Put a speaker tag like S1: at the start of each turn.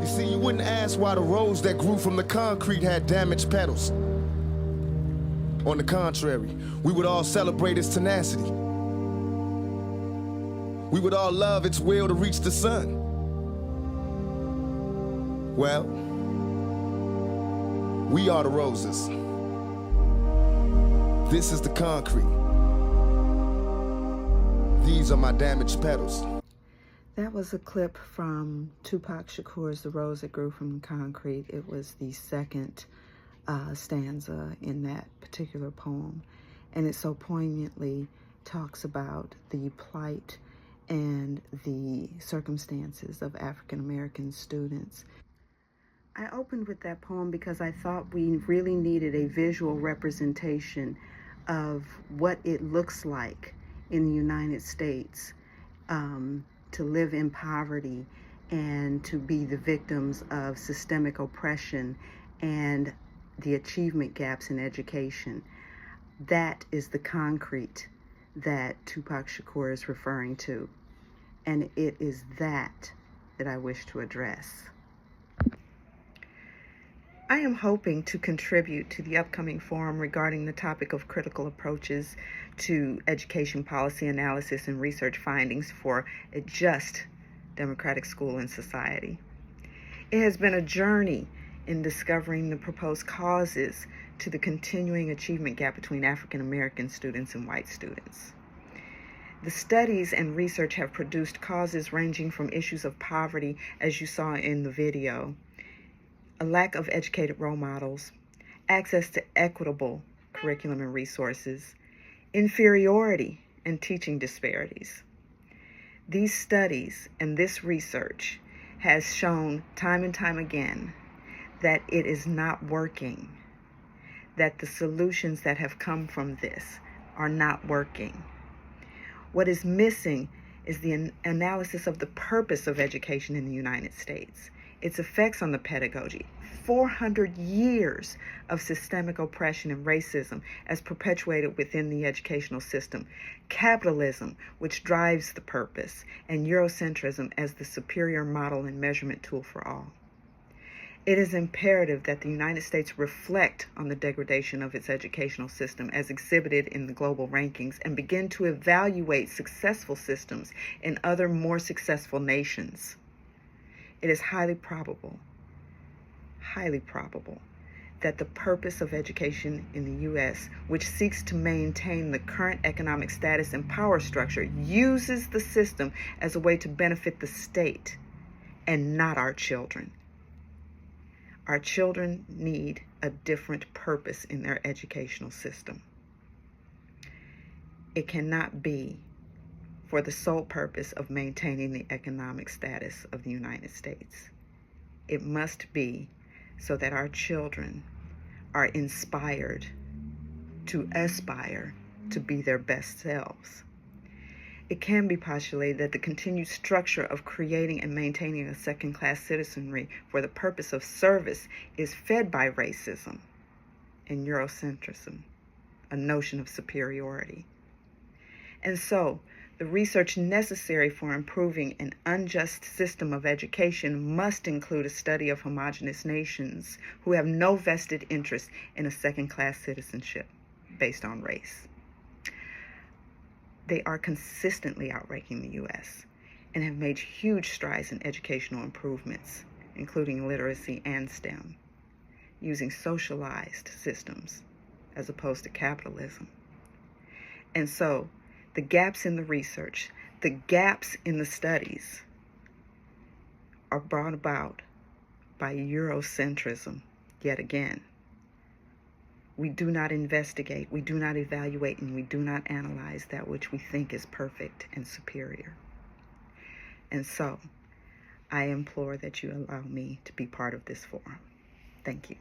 S1: You see, you wouldn't ask why the rose that grew from the concrete had damaged petals. On the contrary, we would all celebrate its tenacity. We would all love its will to reach the sun. Well, we are the roses. This is the concrete. These are my damaged petals.
S2: That was a clip from Tupac Shakur's The Rose That Grew from the Concrete. It was the second stanza in that particular poem. And it so poignantly talks about the plight and the circumstances of African American students. I opened with that poem because I thought we really needed a visual representation of what it looks like in the United States to live in poverty and to be the victims of systemic oppression and the achievement gaps in education. That is the concrete that Tupac Shakur is referring to, and it is that I wish to address. I am hoping to contribute to the upcoming forum regarding the topic of critical approaches to education policy analysis and research findings for a just democratic school and society. It has been a journey in discovering the proposed causes to the continuing achievement gap between African American students and white students. The studies and research have produced causes ranging from issues of poverty, as you saw in the video, a lack of educated role models, access to equitable curriculum and resources, inferiority and teaching disparities. These studies and this research has shown time and time again that it is not working, that the solutions that have come from this are not working. What is missing is the analysis of the purpose of education in the United States, its effects on the pedagogy, 400 years of systemic oppression and racism as perpetuated within the educational system, capitalism, which drives the purpose, and Eurocentrism as the superior model and measurement tool for all. It is imperative that the United States reflect on the degradation of its educational system as exhibited in the global rankings and begin to evaluate successful systems in other more successful nations. It is highly probable that the purpose of education in the U.S., which seeks to maintain the current economic status and power structure, uses the system as a way to benefit the state and not our children. Our children need a different purpose in their educational system. It cannot be for the sole purpose of maintaining the economic status of the United States. It must be so that our children are inspired to aspire to be their best selves. It can be postulated that the continued structure of creating and maintaining a second-class citizenry for the purpose of service is fed by racism and Eurocentrism, a notion of superiority. And so, the research necessary for improving an unjust system of education must include a study of homogeneous nations who have no vested interest in a second-class citizenship based on race. They are consistently outranking the U.S. and have made huge strides in educational improvements, including literacy and STEM, using socialized systems as opposed to capitalism. And so, the gaps in the research, the gaps in the studies are brought about by Eurocentrism yet again. We do not investigate, we do not evaluate, and we do not analyze that which we think is perfect and superior. And so, I implore that you allow me to be part of this forum. Thank you.